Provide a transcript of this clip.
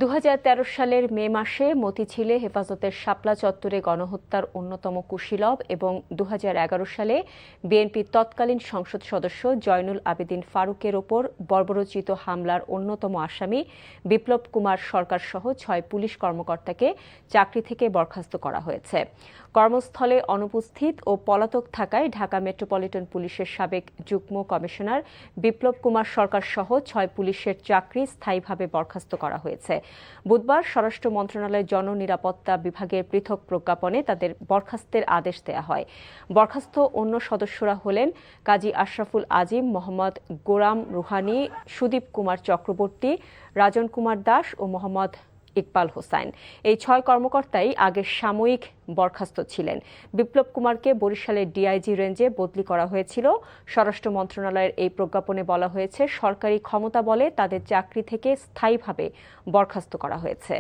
2013 সালের মে মাসে মতিঝিলে হেফাজতের শাপলা চত্বরে গণহত্যার অন্যতম কুশীলব এবং 2011 সালে বিএনপির তৎকালীন সংসদ সদস্য জয়নুল আবেদিন ফারুকের ওপর বর্বরোচিত হামলার অন্যতম আসামি বিপ্লব কুমার সরকার সহ 6 পুলিশ কর্মকর্তাকে চাকরি থেকে বরখাস্ত করা হয়েছে। কর্মস্থলে অনুপস্থিত ও পলাতক থাকায় ঢাকা মেট্রোপলিটন পুলিশের সাবেক যুগ্ম কমিশনার বিপ্লব কুমার সরকার সহ 6 পুলিশের চাকরি স্থায়ীভাবে বরখাস্ত করা হয়েছে। বুধবার স্বরাষ্ট্র মন্ত্রণালয়ের জননিরাপত্তা বিভাগের পৃথক প্রজ্ঞাপনে তাদের বরখাস্তের আদেশ দেওয়া হয়। বরখাস্ত অন্য সদস্যরা হলেন কাজী আশরাফুল আজিম, মোহাম্মদ গোলাম রুহানী, সুদীপ কুমার চক্রবর্তী, রাজন কুমার দাস ও মোহাম্মদ ইকবাল হোসাইন। এই 6 কর্মকর্তাই আগে সাময়িক বরখাস্ত ছিলেন। বিপ্লব কুমারকে বরিশালের ডিআইজি রেঞ্জে বদলি করা হয়েছিল। স্বরাষ্ট্র মন্ত্রণালয়ের এই প্রজ্ঞাপনে বলা হয়েছে, সরকারি ক্ষমতা বলে তাদের চাকরি থেকে স্থায়ীভাবে বরখাস্ত করা হয়েছে।